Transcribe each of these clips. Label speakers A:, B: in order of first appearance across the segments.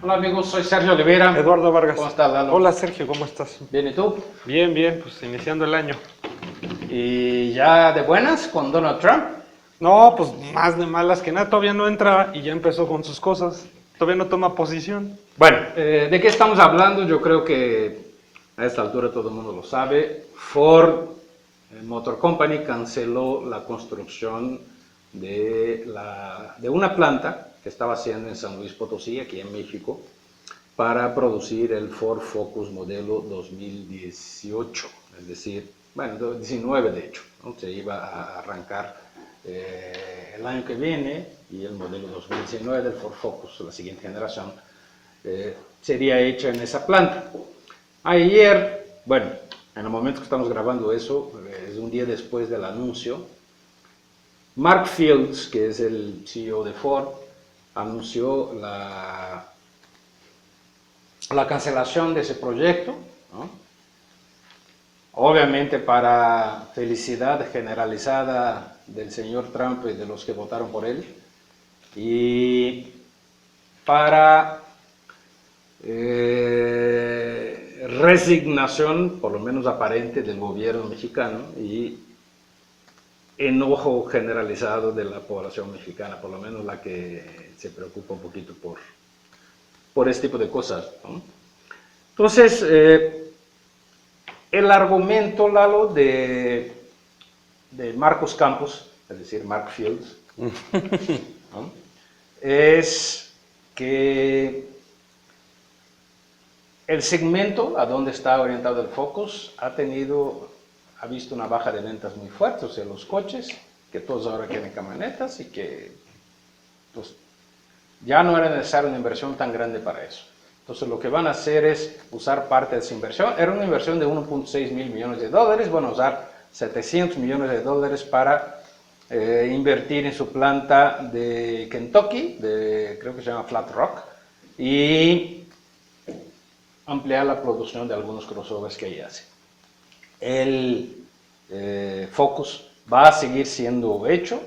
A: Hola amigos, soy Sergio Olivera.
B: Eduardo Vargas.
A: ¿Cómo estás, Lalo?
B: Hola Sergio, ¿cómo estás?
A: Bien, ¿y tú?
B: Bien, bien, pues iniciando el año.
A: ¿Y ya de buenas con Donald Trump?
B: No, pues más de malas que nada, todavía no entra y ya empezó con sus cosas. Todavía no toma posición.
A: Bueno, ¿de qué estamos hablando? Yo creo que a esta altura todo el mundo lo sabe. Ford Motor Company canceló la construcción de una planta que estaba haciendo en San Luis Potosí, aquí en México, para producir el Ford Focus modelo 2018, es decir, bueno, 19 de hecho, ¿no? Se iba a arrancar el año que viene y el modelo 2019 del Ford Focus, la siguiente generación, sería hecha en esa planta. Ayer, bueno, en el momento que estamos grabando eso, es un día después del anuncio, Mark Fields, que es el CEO de Ford, anunció la cancelación de ese proyecto, ¿no? Obviamente para felicidad generalizada del señor Trump y de los que votaron por él, y para resignación, por lo menos aparente, del gobierno mexicano y enojo generalizado de la población mexicana, por lo menos la que se preocupa un poquito por este tipo de cosas, ¿no? Entonces, el argumento, Lalo, de Marcos Campos, es decir, Mark Fields, ¿no? Es que el segmento a donde está orientado el Focus ha visto una baja de ventas muy fuerte, o sea, los coches, que todos ahora quieren camionetas y que pues, ya no era necesaria una inversión tan grande para eso. Entonces lo que van a hacer es usar parte de esa inversión. Era una inversión de 1.6 mil millones de dólares, van a usar 700 millones de dólares para invertir en su planta de Kentucky, creo que se llama Flat Rock, y ampliar la producción de algunos crossovers que ahí hace. El Focus va a seguir siendo hecho,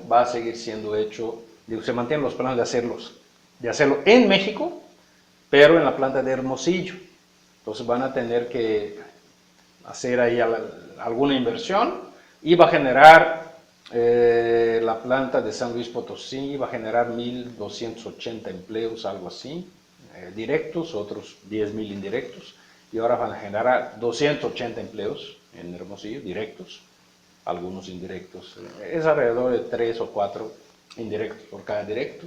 A: digo, se mantienen los planes de hacerlo en México, pero en la planta de Hermosillo. Entonces van a tener que hacer ahí alguna inversión y va a generar la planta de San Luis Potosí, va a generar 1.280 empleos, algo así, directos, otros 10.000 indirectos, y ahora van a generar 280 empleos en Hermosillo, directos, algunos indirectos. Es alrededor de 3 o 4 indirectos por cada directo.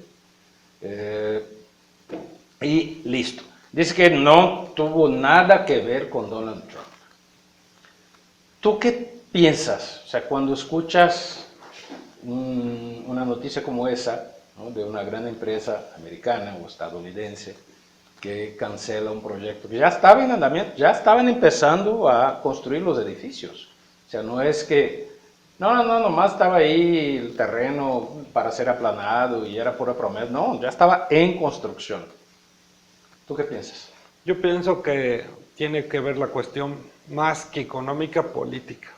A: Y listo. Dice que no tuvo nada que ver con Donald Trump. ¿Tú qué piensas? O sea, cuando escuchas una noticia como esa, ¿no? De una gran empresa americana o estadounidense que cancela un proyecto que ya estaba en andamiento, ya estaban empezando a construir los edificios. O sea, no es que, nomás estaba ahí el terreno para ser aplanado y era pura promesa. No, ya estaba en construcción. ¿Tú qué piensas?
B: Yo pienso que tiene que ver la cuestión más que económica, política.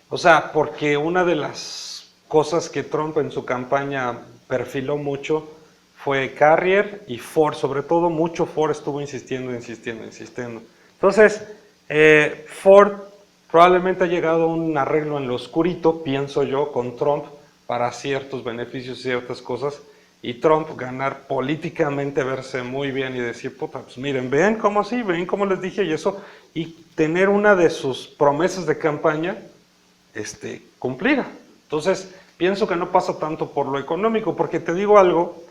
B: O sea, porque una de las cosas que Trump en su campaña perfiló mucho fue Carrier y Ford, sobre todo mucho Ford estuvo insistiendo. Entonces, Ford probablemente ha llegado a un arreglo en lo oscurito, pienso yo, con Trump para ciertos beneficios y ciertas cosas, y Trump ganar políticamente, verse muy bien y decir, puta, pues miren, ven cómo sí, ven cómo les dije y eso, y tener una de sus promesas de campaña cumplida. Entonces, pienso que no pasa tanto por lo económico, porque te digo algo,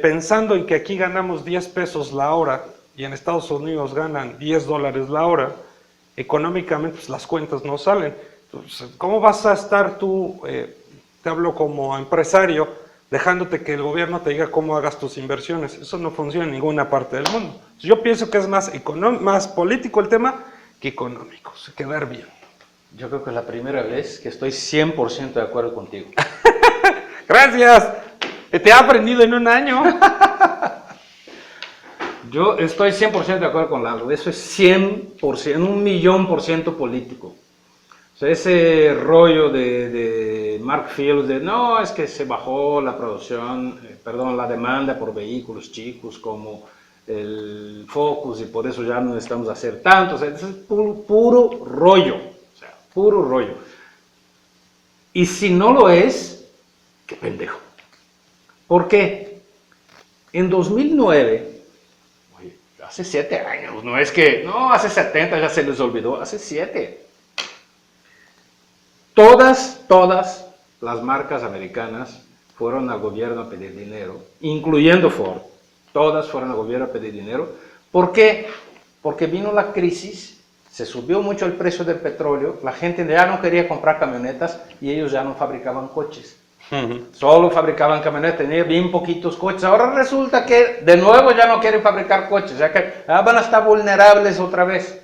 B: pensando en que aquí ganamos 10 pesos la hora y en Estados Unidos ganan 10 dólares la hora, económicamente pues, las cuentas no salen. Entonces, ¿cómo vas a estar tú, te hablo como empresario, dejándote que el gobierno te diga cómo hagas tus inversiones? Eso no funciona en ninguna parte del mundo. Yo pienso que es más político el tema que económico, quedar bien.
A: Yo creo que es la primera vez que estoy 100% de acuerdo contigo.
B: ¡Gracias! Te he aprendido en un año.
A: Yo estoy 100% de acuerdo con Lalo. Eso es 100%, 1.000.000% político. O sea, ese rollo de Mark Fields de no, es que se bajó la producción, la demanda por vehículos chicos como el Focus y por eso ya no necesitamos hacer tanto. O sea, eso es puro rollo. O sea, puro rollo. Y si no lo es, qué pendejo. ¿Por qué? En 2009, oye, hace 7 años, no es que, no, hace 70 ya se les olvidó, hace 7. Todas las marcas americanas fueron al gobierno a pedir dinero, incluyendo Ford. Todas fueron al gobierno a pedir dinero. ¿Por qué? Porque vino la crisis, se subió mucho el precio del petróleo, la gente ya no quería comprar camionetas y ellos ya no fabricaban coches. Solo fabricaban camionetas, tenían bien poquitos coches. Ahora resulta que de nuevo ya no quieren fabricar coches, ya que van a estar vulnerables otra vez.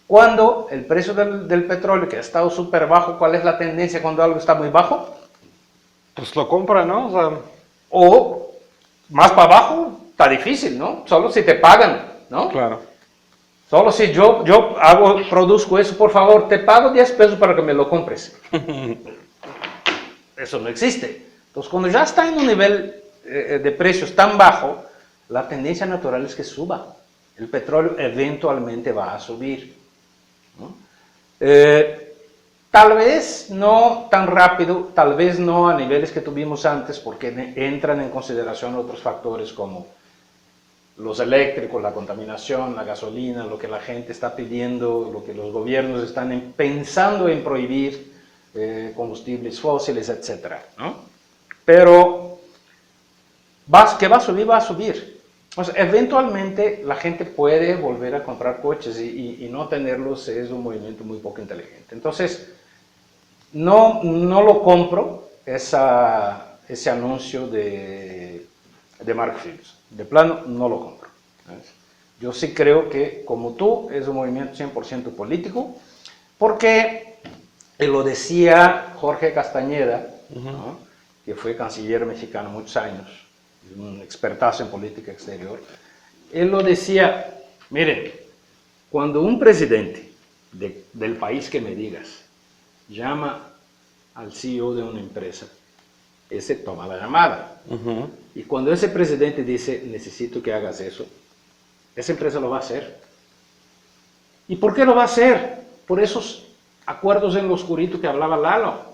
A: Cuando el precio del petróleo, que ha estado súper bajo, ¿cuál es la tendencia cuando algo está muy bajo?
B: Pues lo compra, ¿no? O sea,
A: O más para abajo, está difícil, ¿no? Solo si te pagan, ¿no?
B: claro.
A: Solo si yo produzco eso, por favor, te pago 10 pesos para que me lo compres. Eso no existe. Entonces, cuando ya está en un nivel de precios tan bajo, la tendencia natural es que suba. El petróleo eventualmente va a subir, ¿no? Tal vez no tan rápido, tal vez no a niveles que tuvimos antes, porque entran en consideración otros factores como los eléctricos, la contaminación, la gasolina, lo que la gente está pidiendo, lo que los gobiernos están pensando en prohibir, combustibles fósiles, etc., ¿no? Pero que va a subir, va a subir. O sea, eventualmente la gente puede volver a comprar coches y no tenerlos es un movimiento muy poco inteligente. Entonces, no lo compro, ese anuncio de Mark Phillips. De plano, no lo compro. Yo sí creo que, como tú, es un movimiento 100% político, porque lo decía Jorge Castañeda, ¿no? Que fue canciller mexicano muchos años, un expertazo en política exterior. Él lo decía, miren, cuando un presidente del país que me digas llama al CEO de una empresa, ese toma la llamada. Y cuando ese presidente dice, necesito que hagas eso, esa empresa lo va a hacer. ¿Y por qué lo va a hacer? Por esos acuerdos en lo oscurito que hablaba Lalo.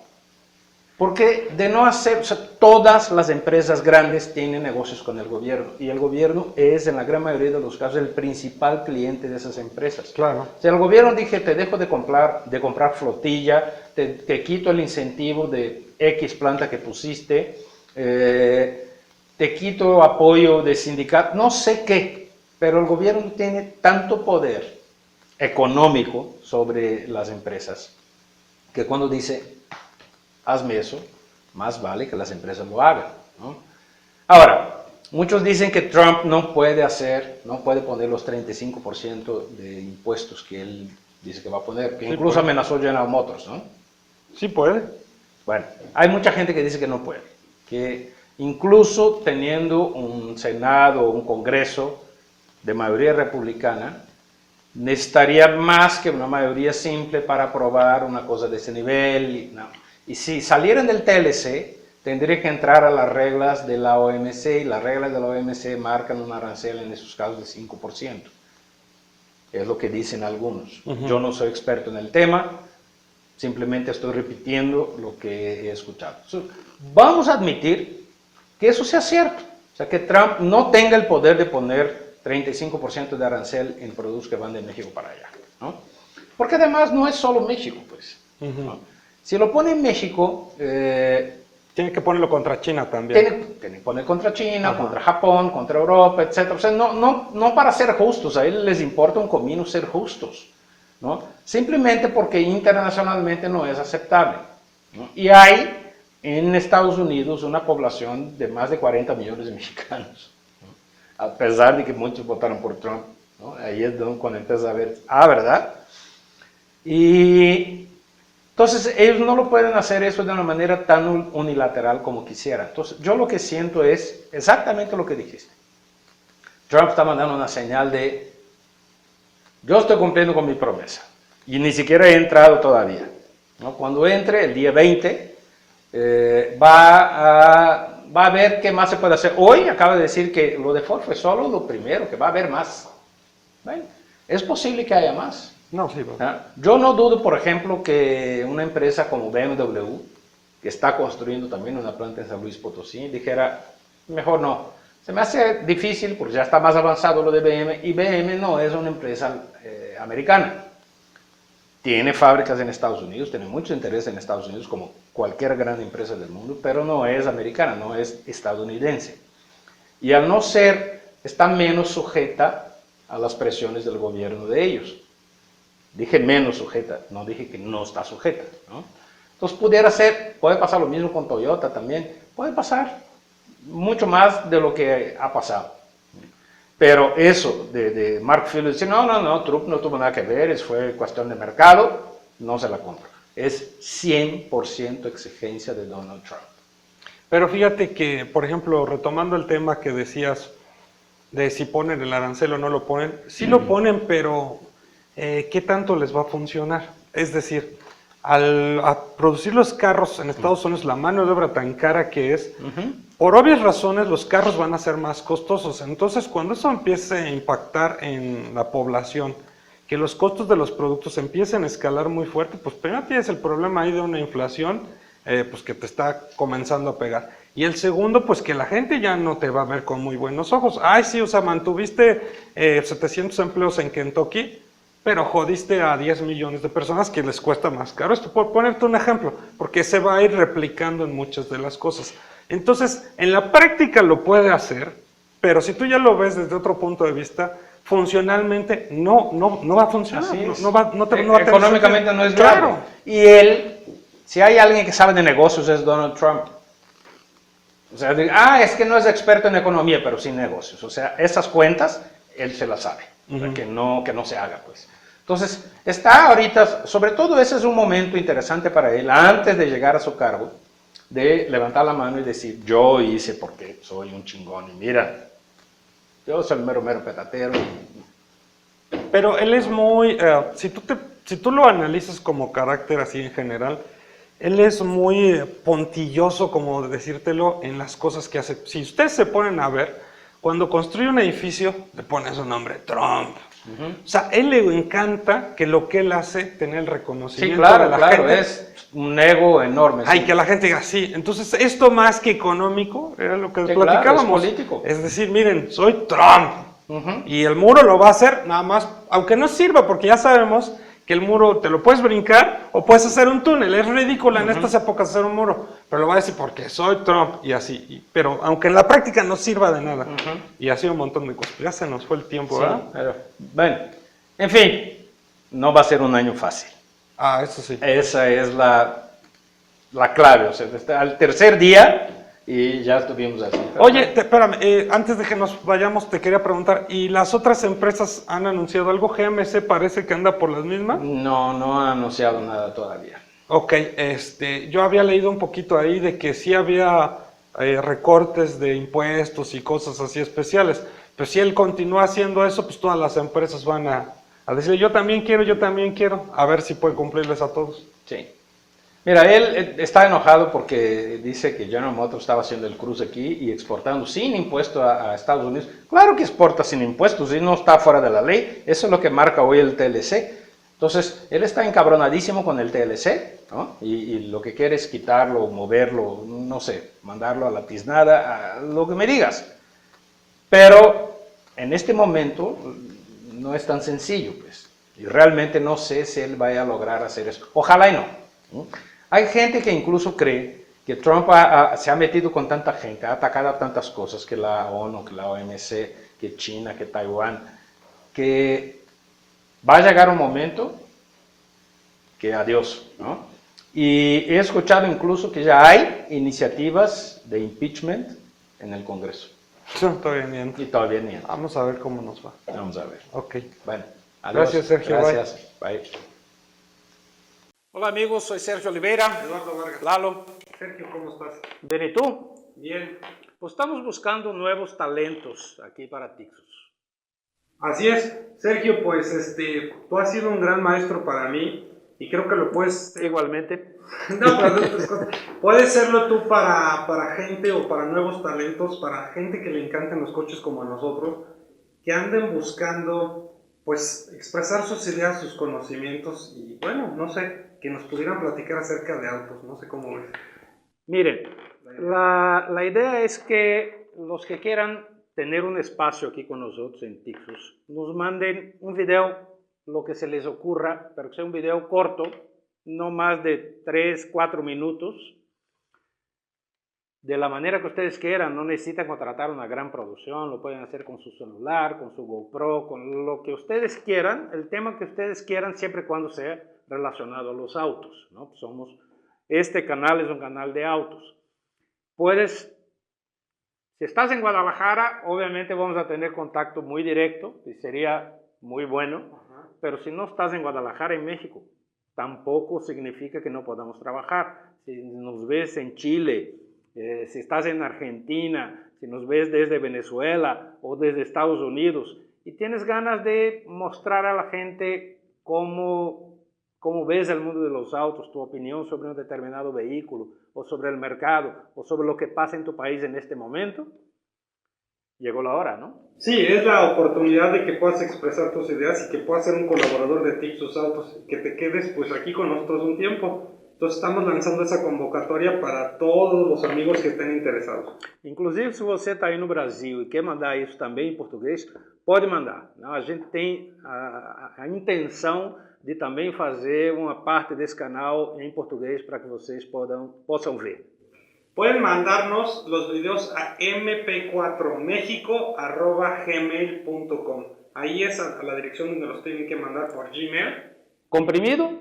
A: Porque de no hacer, o sea, todas las empresas grandes tienen negocios con el gobierno y el gobierno es en la gran mayoría de los casos el principal cliente de esas empresas.
B: Claro.
A: Si el gobierno dije te dejo de comprar flotilla, te quito el incentivo de X planta que pusiste, te quito apoyo de sindicato, no sé qué, pero el gobierno tiene tanto poder económico sobre las empresas que cuando dice hazme eso, más vale que las empresas lo hagan, ¿no? Ahora, muchos dicen que Trump no puede poner los 35% de impuestos que él dice que va a poner, que
B: Sí
A: incluso
B: puede.
A: amenazó General Motors, ¿no?
B: Sí puede.
A: Bueno, hay mucha gente que dice que no puede, que incluso teniendo un Senado o un Congreso de mayoría republicana, necesitaría más que una mayoría simple para aprobar una cosa de ese nivel. Y si salieran del TLC, tendría que entrar a las reglas de la OMC, y las reglas de la OMC marcan un arancel en esos casos de 5%. Es lo que dicen algunos. Yo no soy experto en el tema, simplemente estoy repitiendo lo que he escuchado. Vamos a admitir que eso sea cierto, o sea, que Trump no tenga el poder de poner 35% de arancel en productos que van de México para allá, ¿no? Porque además no es solo México, pues, ¿no? Si lo pone en México,
B: tiene que ponerlo contra China también.
A: tiene que poner contra China, contra Japón, contra Europa, etc. O sea, no para ser justos, a ellos les importa un comino ser justos, ¿no? Simplemente porque internacionalmente no es aceptable, ¿no? Y hay en Estados Unidos una población de más de 40 millones de mexicanos, ¿no? A pesar de que muchos votaron por Trump, ¿no? Ahí es donde cuando empieza a ver, ¿verdad? Y entonces ellos no lo pueden hacer eso de una manera tan unilateral como quisieran. Entonces yo lo que siento es exactamente lo que dijiste. Trump está mandando una señal de yo estoy cumpliendo con mi promesa y ni siquiera he entrado todavía, ¿no? Cuando entre el día 20 va a va a ver qué más se puede hacer. Hoy acaba de decir que lo de Ford fue solo lo primero, que va a haber más. Bueno, es posible que haya más.
B: No, sí, bueno.
A: Yo no dudo, por ejemplo, que una empresa como BMW, que está construyendo también una planta en San Luis Potosí, dijera, mejor no. Se me hace difícil porque ya está más avanzado lo de BM y BM no es una empresa americana. Tiene fábricas en Estados Unidos, tiene mucho interés en Estados Unidos como cualquier gran empresa del mundo, pero no es americana, no es estadounidense. Y al no ser, está menos sujeta a las presiones del gobierno de ellos. Dije menos sujeta, no dije que no está sujeta, ¿no? Entonces pudiera ser, puede pasar lo mismo con Toyota también, puede pasar mucho más de lo que ha pasado. Pero eso de Mark Phillips decir, no, Trump no tuvo nada que ver, fue cuestión de mercado, no se la compro. Es 100% exigencia de Donald Trump.
B: Pero fíjate que, por ejemplo, retomando el tema que decías de si ponen el arancel o no lo ponen, sí lo ponen, pero ¿qué tanto les va a funcionar? Es decir, a producir los carros en Estados Unidos, la mano de obra tan cara que es, por obvias razones los carros van a ser más costosos. Entonces, cuando eso empiece a impactar en la población, que los costos de los productos empiecen a escalar muy fuerte, pues primero tienes el problema ahí de una inflación, pues que te está comenzando a pegar. Y el segundo, pues que la gente ya no te va a ver con muy buenos ojos. Ay, sí, o sea, mantuviste 700 empleos en Kentucky, pero jodiste a 10 millones de personas que les cuesta más caro. Esto por ponerte un ejemplo, porque se va a ir replicando en muchas de las cosas. Entonces, en la práctica lo puede hacer, pero si tú ya lo ves desde otro punto de vista, funcionalmente no va a funcionar.
A: Así es.
B: No va a tener
A: Económicamente no es
B: claro.
A: viable. Y él, si hay alguien que sabe de negocios es Donald Trump. O sea, es que no es experto en economía, pero sí en negocios. O sea, esas cuentas, él se las sabe. O sea, que no se haga, pues. Entonces, está ahorita, sobre todo ese es un momento interesante para él, antes de llegar a su cargo, de levantar la mano y decir, yo hice porque soy un chingón. Y mira, yo soy el mero petatero.
B: Pero él es muy, si tú lo analizas como carácter así en general, él es muy puntilloso, como decírtelo, en las cosas que hace. Si ustedes se ponen a ver, cuando construye un edificio, le pone su nombre, Trump. O sea, él le encanta que lo que él hace tener el reconocimiento de la gente.
A: Es un ego enorme.
B: Ay, que la gente diga, sí. Entonces, esto más que económico, era lo que platicábamos.
A: Claro, es político.
B: Es decir, miren, soy Trump. Y el muro lo va a hacer nada más, aunque no sirva, porque ya sabemos que el muro te lo puedes brincar o puedes hacer un túnel. Es ridículo en estas épocas hacer un muro, pero lo va a decir porque soy Trump y así. Pero aunque en la práctica no sirva de nada. Y así un montón de cosas. Ya se nos fue el tiempo, ¿verdad?
A: Pero, bueno, en fin, no va a ser un año fácil.
B: Eso sí.
A: Esa es la clave. O sea, al tercer día y ya estuvimos así.
B: Oye, espérame, antes de que nos vayamos te quería preguntar, ¿y las otras empresas han anunciado algo? ¿GMC parece que anda por las mismas?
A: No ha anunciado nada todavía.
B: Ok, yo había leído un poquito ahí de que sí había recortes de impuestos y cosas así especiales, pero si él continúa haciendo eso, pues todas las empresas van a decirle, yo también quiero, a ver si puede cumplirles a todos.
A: Sí. Mira, él está enojado porque dice que General Motors estaba haciendo el cruce aquí y exportando sin impuesto a Estados Unidos. Claro que exporta sin impuestos y no está fuera de la ley. Eso es lo que marca hoy el TLC. Entonces, él está encabronadísimo con el TLC, ¿no? Y lo que quiere es quitarlo, moverlo, no sé, mandarlo a la tiznada, a lo que me digas. Pero en este momento no es tan sencillo, pues. Y realmente no sé si él vaya a lograr hacer eso. Ojalá y no. Hay gente que incluso cree que Trump se ha metido con tanta gente, ha atacado a tantas cosas, que la ONU, que la OMC, que China, que Taiwán, que va a llegar un momento que adiós, ¿no? Y he escuchado incluso que ya hay iniciativas de impeachment en el Congreso.
B: Sí, todavía bien.
A: Y todavía ni.
B: Vamos a ver cómo nos va.
A: Vamos a ver.
B: Ok.
A: Bueno, adiós.
B: Gracias, Sergio.
A: Gracias. Bye. Hola amigos, soy Sergio Oliveira.
B: Eduardo Vargas.
A: Lalo.
B: Sergio, ¿cómo estás?
A: Bien, ¿y tú?
B: Bien.
A: Pues estamos buscando nuevos talentos aquí para Tixus.
B: Así es, Sergio, pues tú has sido un gran maestro para mí y creo que lo puedes...
A: Igualmente.
B: No, pero otras cosas. Puedes serlo tú para gente o para nuevos talentos, para gente que le encantan los coches como a nosotros, que anden buscando, pues, expresar sus ideas, sus conocimientos y, bueno, no sé, que nos pudieran platicar acerca de autos, no sé cómo ves.
A: Miren, la idea es que los que quieran tener un espacio aquí con nosotros en Tixus, nos manden un video, lo que se les ocurra, pero que sea un video corto, no más de 3, 4 minutos, de la manera que ustedes quieran. No necesitan contratar una gran producción, lo pueden hacer con su celular, con su GoPro, con lo que ustedes quieran, el tema que ustedes quieran, siempre y cuando sea relacionado a los autos, ¿no? Este canal es un canal de autos. Si estás en Guadalajara, obviamente vamos a tener contacto muy directo y sería muy bueno. Pero si no estás en Guadalajara, en México, tampoco significa que no podamos trabajar. Si nos ves en Chile, si estás en Argentina, si nos ves desde Venezuela o desde Estados Unidos y tienes ganas de mostrar a la gente cómo ves el mundo de los autos, tu opinión sobre un determinado vehículo o sobre el mercado o sobre lo que pasa en tu país en este momento, llegó la hora, ¿no?
B: Sí, es la oportunidad de que puedas expresar tus ideas y que puedas ser un colaborador de Tixus Autos, que te quedes pues aquí con nosotros un tiempo. Entonces estamos lanzando essa convocatoria para todos os amigos que estén interessados.
A: Inclusive, se você está aí no Brasil e quer mandar isso também em português, pode mandar. A gente tem a intenção de também fazer uma parte desse canal em português para que vocês possam ver.
B: Pueden mandarnos los videos a mp4mexico@gmail.com. Ahí es a la dirección donde los tienen que mandar por Gmail.
A: Comprimido,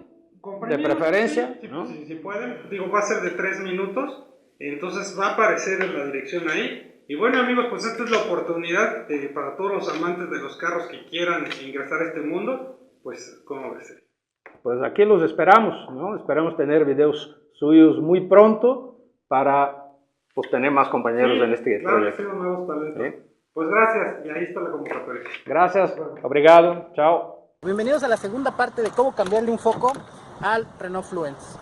A: de preferencia.
B: Sí,
A: ¿no?
B: Si pueden. Digo, va a ser de 3 minutos. Entonces va a aparecer en la dirección ahí. Y bueno, amigos, pues esta es la oportunidad para todos los amantes de los carros que quieran ingresar a este mundo. Pues, ¿cómo ves?
A: Pues aquí los esperamos, ¿no? Esperamos tener videos suyos muy pronto para pues, tener más compañeros en este proyecto.
B: Claro, nuevos talentos. Pues gracias, y ahí está la convocatoria.
A: Gracias, obrigado, chao.
C: Bienvenidos a la segunda parte de cómo cambiarle un foco al Renault Fluence.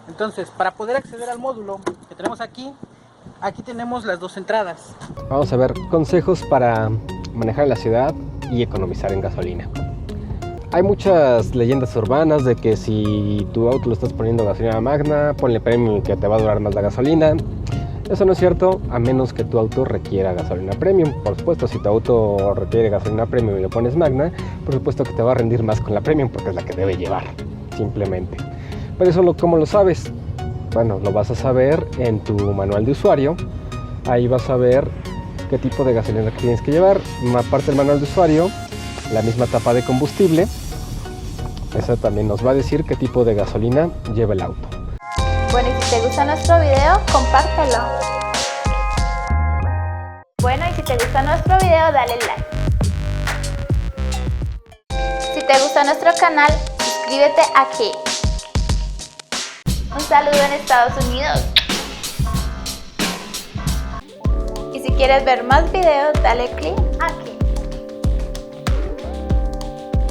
C: Entonces, para poder acceder al módulo que tenemos aquí tenemos las dos entradas.
D: Vamos a ver consejos para manejar en la ciudad y economizar en gasolina. Hay muchas leyendas urbanas de que si tu auto lo estás poniendo gasolina magna, ponle premium que te va a durar más la gasolina. Eso no es cierto, a menos que tu auto requiera gasolina premium. Por supuesto, si tu auto requiere gasolina premium y lo pones magna, por supuesto que te va a rendir más con la premium porque es la que debe llevar, simplemente. Pero eso, ¿cómo lo sabes? Bueno, lo vas a saber en tu manual de usuario. Ahí vas a ver qué tipo de gasolina tienes que llevar. Aparte del manual de usuario, la misma tapa de combustible. Esa también nos va a decir qué tipo de gasolina lleva el auto.
E: Bueno, y si te gusta nuestro video, compártelo. Bueno, y si te gusta nuestro video, dale like. Si te gusta nuestro canal, suscríbete aquí. Un saludo en Estados Unidos. Y si quieres ver más videos, dale click.